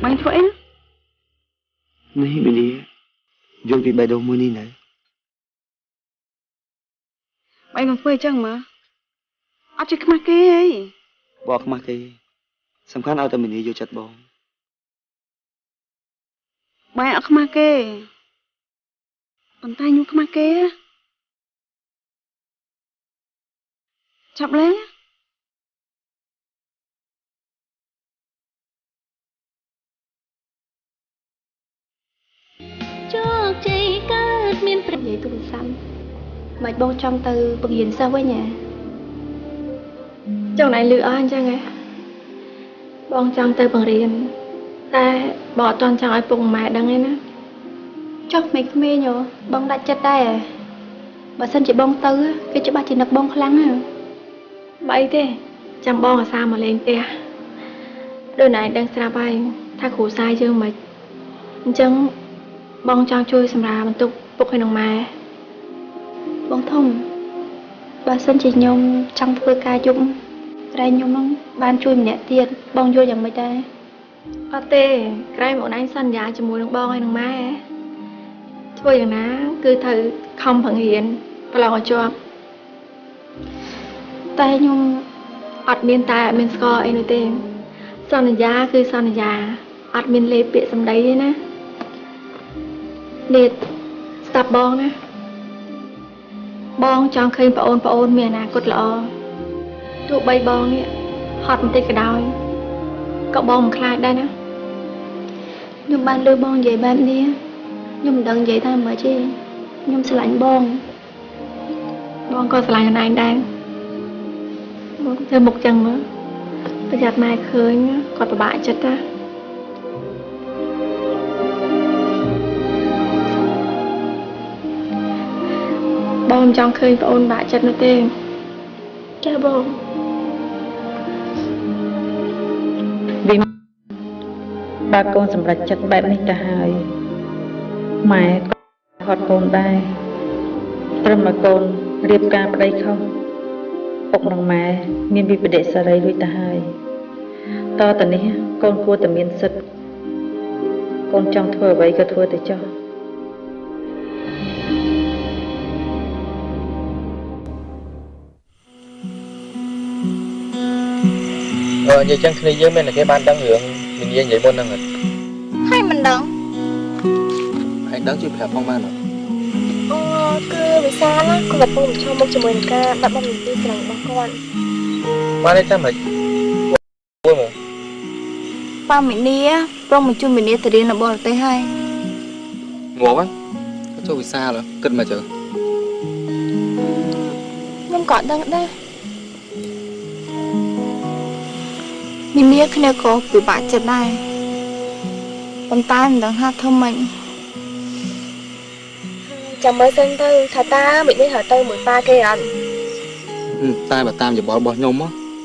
មិនធ្វើអី នេះមីនីយល់ពីបេះដូងមួយនេះនៅ បែរមកធ្វើអញ្ចឹងមើលអត់ចេះខ្មាស់គេអី បងខ្មាស់គេសំខាន់ឲ្យតែមីនីយកចិត្តបង បែរអត់ខ្មាស់គេប៉ុន្តែខ្ញុំខ្មាស់គេចាប់លេង ជោគជ័យកើតមានប្រយោជន៍ទូរស័ព្ទមិនបងចង់ទៅបង្រៀនសិស្សវិញហ៎ចង់ណៃលឺអស់អញ្ចឹងហ៎បងចង់ទៅបង្រៀនតែបងអត់ទាន់ចង់ឲ្យពុកម៉ែដឹងទេណាចុះក្មេងៗបងដាច់ចិត្តដែរបើសិនជាបងទៅគេច្បាស់ជានឹកបងខ្លាំងណាបើអីទេចាំបងអាសាមកលេងផ្ទះដូចណៃដឹងស្រាប់ហើយថាគ្រូសាយយើងមិនអញ្ចឹងបងចង់ជួយសម្រាប់បន្ទុកពុកឲ្យនឹងម៉ែបងធំបើសិនជាខ្ញុំចង់ធ្វើការយប់ក្រែងខ្ញុំនឹងបានជួយម្នាក់ទៀតបងយល់យ៉ាងម៉េចដែរអត់ទេក្រែងមកណៃសន្យាជាមួយនឹងបងឲ្យនឹងម៉ែធ្វើយ៉ាងណាគឺត្រូវខំប្រឹងរៀនប្រឡងឲ្យជាប់តែខ្ញុំអត់មានតែអត់មានស្គាល់អីនោះទេសន្យាគឺសន្យាអត់មានលេបពាក្យសម្ដីទេណានេះស្ដាប់បងណាបងចង់ឃើញប្អូនមានអនាគតល្អទោះបីបងនេះហត់បន្តិចក៏ដោយក៏បងមិនខ្លាចដែរណាខ្ញុំបានលើបងនិយាយបែបនេះខ្ញុំមិនដឹងនិយាយថាម៉េចទេខ្ញុំស្រឡាញ់បងក៏ស្រឡាញ់ណៃដែរបងធ្វើមុខចឹងមើលប្រយ័ត្នម៉ែឃើញគាត់ពិបាកចិត្តណាបងមិនចង់ឃើញប្អូនបាក់ចិត្តនោះទេចាបងវិញបើកូនសម្រេចចិត្តបែបនេះទៅហើយម៉ែក៏ហត់កូនដែរត្រឹមឲ្យកូនរៀបការប្តីខុសពុកនិងម៉ែមានវិបដិសេរីរួចទៅហើយតទៅនេះកូនគួរតែមានសិទ្ធិកូនចង់ធ្វើអ្វីក៏ធ្វើទៅចុះ និយាយចឹងគ្នាយើងមានតែគេបានដឹងរឿងមាននិយាយមុនហ្នឹងហ៎ ហើយមិនដឹង ឯងដឹងជួយប្រាប់ផងបានអត់ អូគឺវិសាលណាគាត់កំពុងប្រឈមមុខជាមួយនឹងការបាត់បង់នីតិស្រឡាញ់របស់គាត់ បានទេចាំមិនមួយមក ប៉ាមីនីប្រងបញ្ជូនមីនីទៅរៀននៅបរទេសហើយ ងាប់ហើយចូលវិសាលគិតមកជើ ខ្ញុំក៏ដឹងដែរមីនីគ្នាក៏ពិបាកចិត្តដែរប៉ុន្តែមិនដឹងថាធ្វើម៉េចចាំមើលសិនទៅថាតើមីនីហៅទៅមួយប៉ាគេអត់ តែបើតាមយោបល់របស់ខ្ញុំ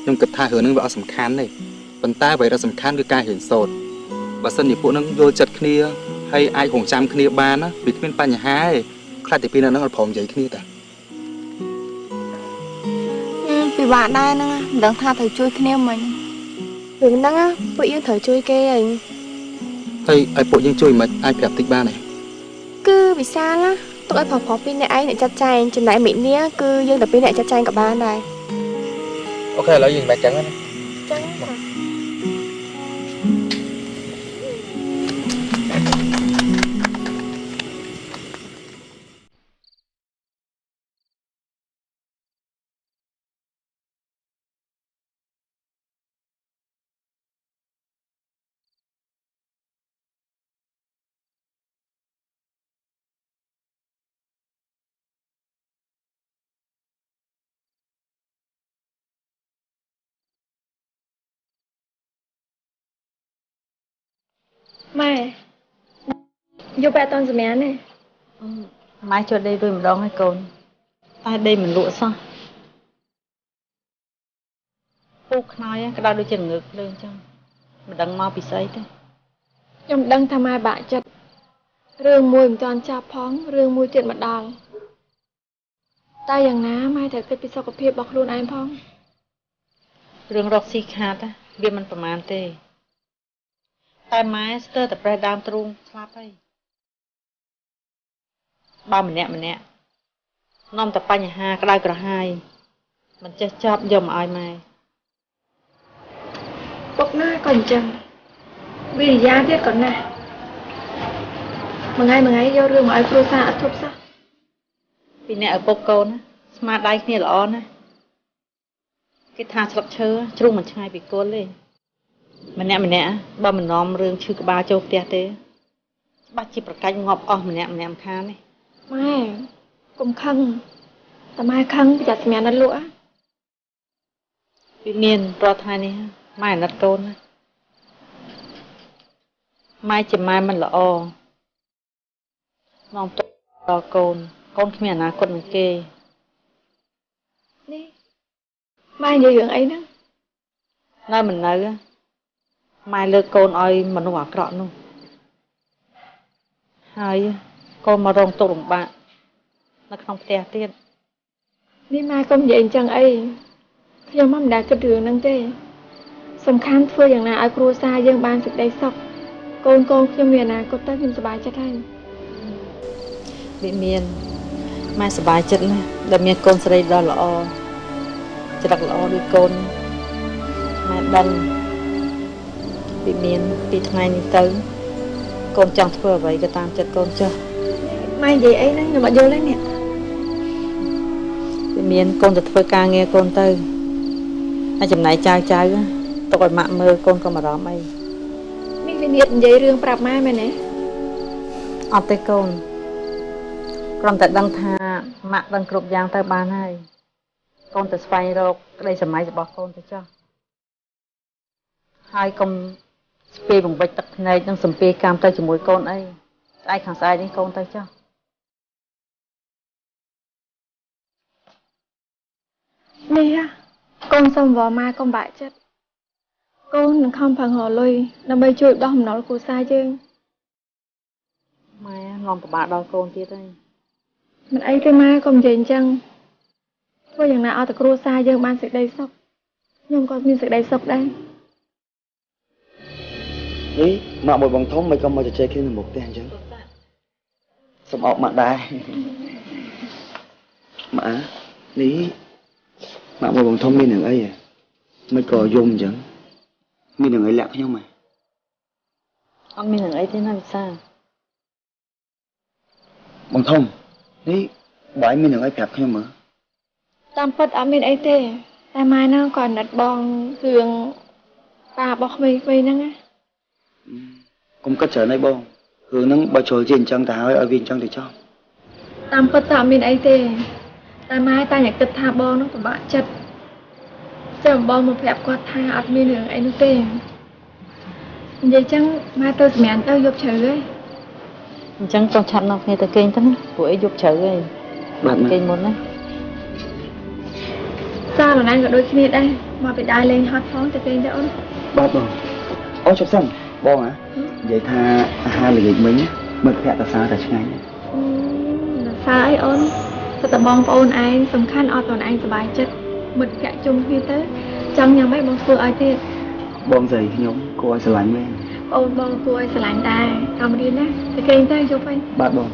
ខ្ញុំគិតថារឿងហ្នឹងវាអត់សំខាន់ទេប៉ុន្តែអ្វីដែលសំខាន់គឺការរៀនសូត្របើសិនជាពួកហ្នឹងយល់ចិត្តគ្នាហើយអាចរងចាំគ្នាបានណាវាគ្មានបញ្ហាទេខ្លាចតែពីនៅហ្នឹងអត់ព្រមនិយាយគ្នាតា ពិបាកដែរហ្នឹងមិនដឹងថាត្រូវជួយគ្នាមិញរឿងហ្នឹងពួកយើងត្រូវជួយគេហើយ ហើយឲ្យពួកយើងជួយមិនអាចប្រាប់តិចបានទេ គឺវិសាលណាទុកឲ្យប្រុសៗពីរនាក់ឯងអ្នកចាត់ចែងចំណែកមីនីគឺយើងតែពីរអ្នកចាត់ចែងក៏បានដែរ អូខេឥឡូវយើងមិនចឹងណា ចឹង ម៉ែយកបែបតនសម្រាប់នេះ ម៉ែចូលដេករួចម្ដងហើយកូនតែដេកមិនលក់សោះពូខ្នើយក្តៅដូចជាងើកភ្លើងចឹងមិនដឹងមកពីស្អីទេ ខ្ញុំដឹងថាម៉ែបាក់ចិត្តរឿងមួយមិនទាន់ចាប់ផងរឿងមួយទៀតមកដល់តែយ៉ាងណាម៉ែត្រូវគិតពីសុខភាពរបស់ខ្លួនឯងផង រឿងរកស៊ីខាតវាមិនប្រមាណទេតែម៉ែស្ទើរតែប្រេះដើមទ្រូងស្លាប់ហើយបើម្នាក់នាំតែបញ្ហាក្តៅក្រហាយមិនចេះចាប់យកមកឲ្យម៉ែ ពុកណាក៏អញ្ចឹងវិរិយាទៀតក៏ណាស់មួយថ្ងៃយករឿងមកឲ្យគ្រួសារអត់ធប់សោះ ពីអ្នកឪពុកកូនស្មារតីគ្នាល្អណាស់គេថាស្លឹកឈើជ្រុះមិនឆ្ងាយពីគល់ទេម្នាក់បើមិននាំរឿងឈឺក្បាលចូលផ្ទះទេច្បាស់ជាប្រកាច់ងាប់អស់ម្នាក់ម្ខាននេះ ម៉ែកុំខឹងតែម៉ែខឹងពីចាត់សម្រាប់ណាត់លក់ ពីមានប្រត់ថ្ងៃនេះម៉ែអាណិតកូនណាម៉ែជាម៉ែមិនល្អនាំទុកដល់កូនគ្មានអនាគតនឹងគេ នេះម៉ែនិយាយរឿងអីហ្នឹង នៅមិននៅម៉ែលើកកូនឲ្យមនុស្សអាក្រក់នោះហើយកូនមករងទុក្ខលំបាកនៅក្នុងផ្ទះទៀត នេះម៉ែកុំនិយាយអញ្ចឹងអីខ្ញុំមិនដែលគិតរឿងហ្នឹងទេសំខាន់ធ្វើយ៉ាងណាឲ្យគ្រួសារយើងបានសេចក្តីសុខកូនខ្ញុំមានអនាគតទៅខ្ញុំសប្បាយចិត្តហើយ វាមានម៉ែសប្បាយចិត្តណាស់ដែលមានកូនស្រីដ៏ល្អច្រឹកល្អដូចកូនម៉ែដឹងវាមានពីថ្ងៃនេះទៅកូនចង់ធ្វើអ្វីក៏តាមចិត្តកូនចុះ ម៉ែនិយាយអីហ្នឹងខ្ញុំអត់យល់ទេនេះ វាមានកូនទៅធ្វើការងារកូនទៅហើយចំណែកចៅទុកឲ្យម៉ាក់មើលកូនក៏បារម្ភអី នេះវានិយាយរឿងប្រាប់ម៉ែមែនទេ អត់ទេកូនគ្រាន់តែដឹងថាម៉ាក់ដឹងគ្រប់យ៉ាងទៅបានហើយកូនទៅស្វែងរកក្តីសម័យរបស់កូនទៅចុះហើយកុំស្ពាយបំពេចទឹកភ្នែកនិងសំពាយកម្មទៅជាមួយកូនអីស្អែកខាងស្អែកនេះកូនទៅចុះ នេះកូនសុំវល់ម៉ែកុំបាក់ចិត្តកូននឹងខំប្រឹងរកលុយដើម្បីជួយដោះបំណុលគ្រួសារយើង ម៉ែនាំពិបាកដល់កូនទៀតហើយ មិនអីទេម៉ែកុំនិយាយអញ្ចឹងធ្វើយ៉ាងណាឲ្យតែគ្រួសារយើងបានសេចក្តីសុខខ្ញុំក៏មានសេចក្តីសុខដែរ នេះម៉ាក់មួយបងធំមិនក៏មកជជែកគ្នានៅមុខផ្ទះអញ្ចឹងសុំអោបម៉ាក់ដែរម៉ាក់នេះម៉ាក់មួយបងធំមាននឹងអីមិនក៏យំអញ្ចឹង មាននឹងអីលាក់ខ្ញុំហ៎ អត់មាននឹងអីទេណាវិសា បងធំនេះបាយមាននឹងអីប្រាប់ខ្ញុំមើល តាមពិតអត់មានអីទេតែម៉ែហ្នឹងក៏ណាត់បងរឿងប៉ារបស់ក្មេងៗហ្នឹងណា កុំគិតច្រើនឯងបងរឿងហ្នឹងបើចូលជាអញ្ចឹងទៅហើយឲ្យវាអញ្ចឹងទៅចោះ តាមពិតតែអត់មានអីទេតែម៉ែតែញ៉ាំគិតថាបងហ្នឹងពិបាកចិត្តចាំបងមកប្រាប់គាត់ថាអត់មានរឿងអីនោះទេនិយាយចឹងម៉ែទៅសម្រាប់ទៅយកជ្រៅហើយ អញ្ចឹងចង់ឆាប់នាំគ្នាទៅគេងទៅណាព្រោះអីយប់ជ្រៅហើយ បាទ គេងមុនណា ចាលោកណានក៏ដូចគ្នាដែរមកពីដើរលេងហត់ផងទៅគេងទៅអូន បាទបងអូជប់សិនបងហ៎និយាយថាអាហារល្ងាចមិញមើលភ័ក្រតសើតែឆ្ងាញ់ សើអីអូនទៅតែបងប្អូនឯងសំខាន់អត់តឯងសុបាយចិត្តមិត្តភក្តិជុំគ្នាទៅចង់ញ៉ាំអីបងធ្វើឲ្យទៀត បងស្រីខ្ញុំគួរឲ្យស្រឡាញ់មែន អូនបងគួរឲ្យស្រឡាញ់ដែរតាមរៀនណាទៅគេងទៅយប់វិញ បាទបង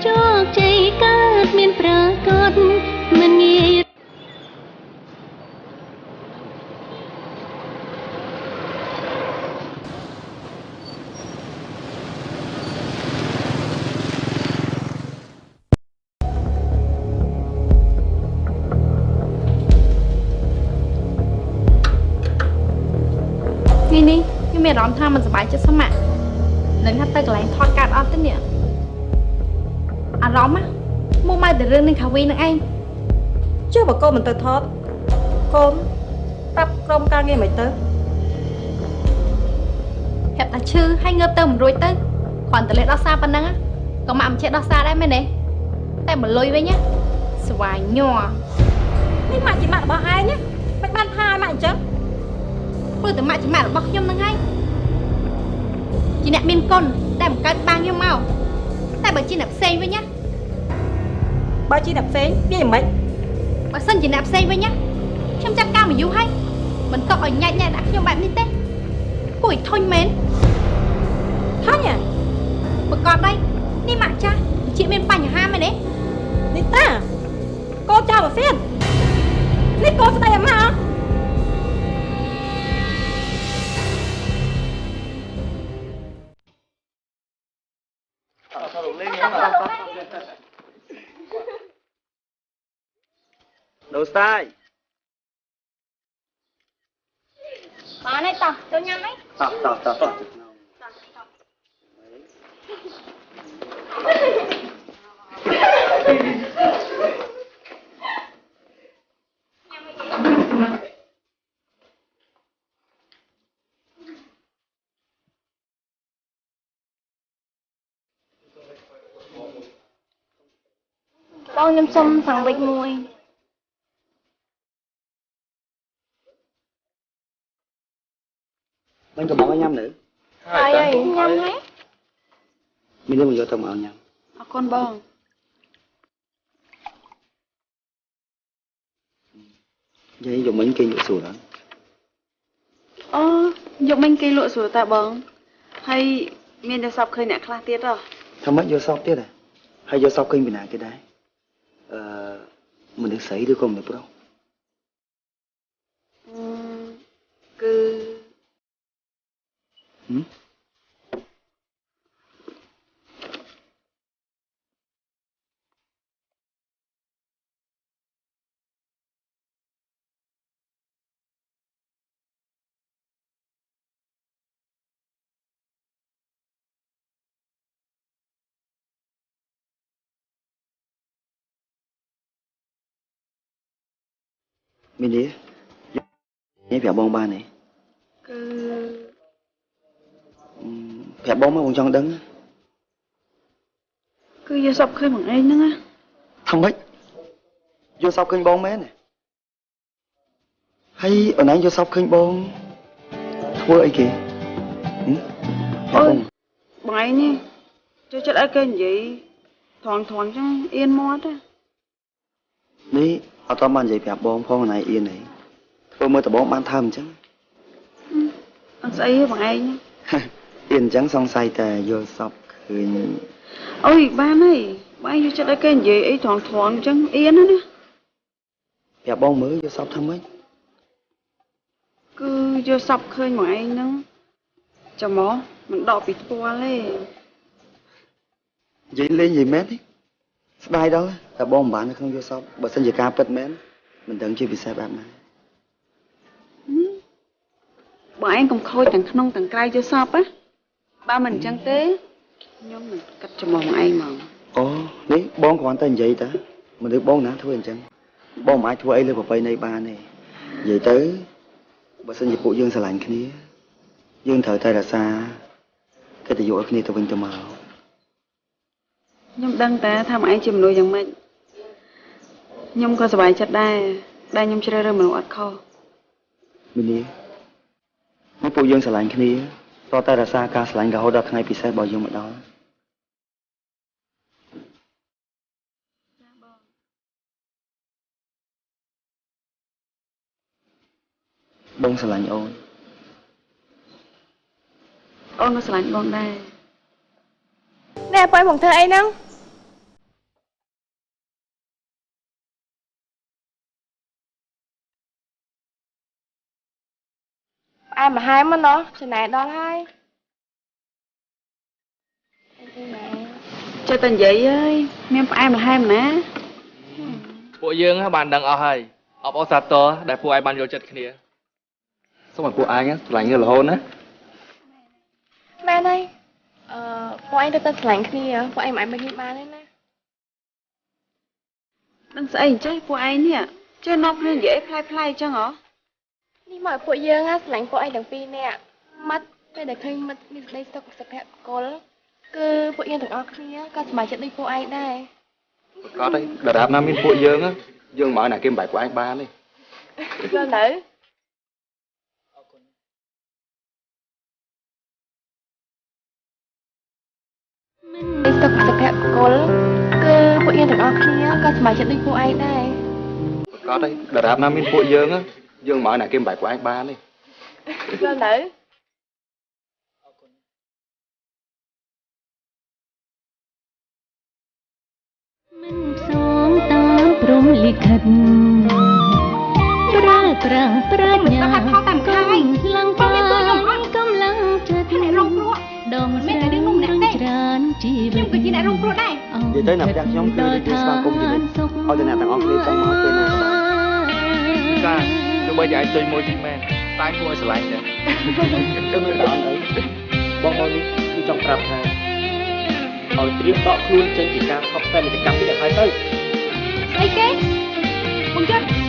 ជោគជ័យកើតមានប្រកបមិនងាយ នេះខ្ញុំមានអារម្មណ៍ថាមិនសប្បាយចិត្តសោះម៉ាក់នឹងថាទៅកន្លែងថតកាត់អត់ទេនេះអារម្មណ៍មកមកតែរឿងនឹងខាវីនឹងឯង ចុះបើកូនមិនទៅថតកូនប្រាប់ក្រុមការងារមិនទៅ ហេតុតែឈឺហើយងើបទៅមិនរួចទៅគ្រាន់តែលេខដោះសារប៉ុណ្ណឹងក៏ម៉ាក់មិនចេះដោះសារដែរមែនទេតែមកលុយវិញស្វាយញ័រ នេះម៉ាក់ជាម៉ាក់របស់ឯងណាមិនបានថាឲ្យម៉ាក់អញ្ចឹង ព្រោះតែម៉ាក់ជាម៉ាក់របស់ខ្ញុំនឹងហើយជាអ្នកមានគុណតែបង្កើតបាំងខ្ញុំមកតែបើជាអ្នកផ្សេងវិញណា បើជាអ្នកផ្សេងវាយ៉ាងម៉េច បើសិនជាអ្នកផ្សេងវិញណាខ្ញុំចាប់ការមកយូរហើយមិនទុកឲ្យញ៉ាច់ញ៉ែដាក់ខ្ញុំបែបនេះទេគួរឲ្យធុញមែនធុញប្រកបដែរនេះម៉ាក់ចាស់ជាមានបញ្ហាមែនទេ នេះតាកូនចៅបើសៀននេះកូនស្ដីអាម៉ាក់ ដូស្តាយ បានហើយតោះចូលញ៉ាំអី តោះ បងខ្ញុំសុំសាំងវិចមួយ មិនក៏បងឲ្យញ៉ាំនៅ ហើយញ៉ាំហើយ មាននេះមកយកទៅមកឲ្យញ៉ាំ អរគុណបង យាយយកមិញគេយកស្រួលហ្នឹង អូយកមិញគេលក់ស្រួលតាបងហើយមានតែសពឃើញអ្នកខ្លះទៀតហ៎ ថាម៉េចយកសពទៀតហ៎ហើយយកសពឃើញពីណាគេដែរមនុស្សស្រីឬក៏មនុស្សប្រុស គឺ មាននេះនេះប្រាប់បងបានទេ គឺ ប្រាប់បងមកបងចង់ដឹង គឺយកសពឃើញបងឯងហ្នឹងណា ថាម៉េចយកសពឃើញបងមែនទេហើយអូនឯងយកសពឃើញបងធ្វើអីគេអូយបងឯងនេះចូលចិត្តឲ្យគេនិយាយថងចឹងអៀនមាត់ទេ នេះអត់តបាននិយាយប្រាប់បងផងណៃអៀនអីធ្វើមើលតបងបានថើមអញ្ចឹង អត់ស្អីទេបងឯង អៀនអញ្ចឹងសង្ស័យតែយកសពឃើញ អូយបានហើយប Bạn vô chất cái gì ấy thoáng thoáng chẳng yên đó nè. Dạ bông mới vô sắp thăm ấy. Cứ vô sắp khơi ngoài nó. Chà mó, mình đọc bị qua lên. Vậy lên gì mét ấy. Bài đó là bông bạn nó không vô sắp. Bởi sân giờ ca bật mét. Mình đừng chưa bị xe bạc này. Bọn anh cũng khôi tầng nông tầng cay vô sắp á. Ba mình chẳng tế. Nhưng mình cắt cho mong anh mà. Ồ, đấy, bông còn tên vậy ta. Mình được bông nã thua anh chẳng. Bông ai thua ấy lên vào bay này ba này. Vậy tới. Bởi sân dịch vụ dương sẽ lạnh cái này. Dương thời tay là xa. Cái tỷ dụ ở cái này tao vinh tao màu. Nhưng đăng ta tham ai chìm nuôi chẳng mình. Nhưng có sửa bài chặt đai. Đai nhưng chơi rơi mình ọt kho. Mình đi. Mấy phụ dương sẽ lạnh cái này. To tay là xa ca sẽ lạnh gà hô đọc ngay bị xe bỏ dương ở đó. Bông sẽ lạnh ôn. Ôn nó sẽ lạnh bông đây. Nè, bọn em muốn thơ ấy nâng. Ai mà hai mà nó, trời này đó hai. Chơi tên vậy ơi, nên ai mà hai mà ná.ពួកយើងបានដឹងអស់ហើយអបអរសាទរដែលពួកឯងបានយកចិត្តគ្នា Xong rồiពួកanh á, lạnh như là hôn á. Mẹ này, bọn anh được tên sẵn kia, bọn em mãi mới nhìn ba lên nè. Đừng sợ anh chơi phụ anh nè. Chơi nóc nên dễ play chăng hả? Đi mọi phụ dương á, sẵn bọn anh đằng phi nè. Mắt, bây giờ khơi mắt đi đây sao cũng sập hẹp cô. Cứ phụ dương thằng ốc kia, có mà chết đi phụ anh đây. Có đấy, đợt đạp nam bên phụ dương á. Dương mở là kim bài của anh ba đi. Rồi nữ. Đây sao cũng sập hẹp cô. Cứ phụ dương thằng ốc kia, có mà chết đi phụ anh đây. Có đấy, đợt đạp nam bên phụ dương á. Dương mở là kim bài của anh ba đi. Rồi nữ. Mình sống ta prom lịch khật ra trang pra nhà công lăng ta công lăng chật đồng ra răng tràn chỉ về Vậy tới nằm chắc nhóm cười đi sang cùng gì đi. Ôi tên nào thằng ông đi trong máu tên nào. Ca, tôi bây giờ anh chơi môi chim men. Tai mua sờ lạnh vậy. Đừng có đón ấy. Bông bông đi trong trap này. Ở triếp đọ luôn trên chỉ cam không phải mình cắm cái đẹp hai tới.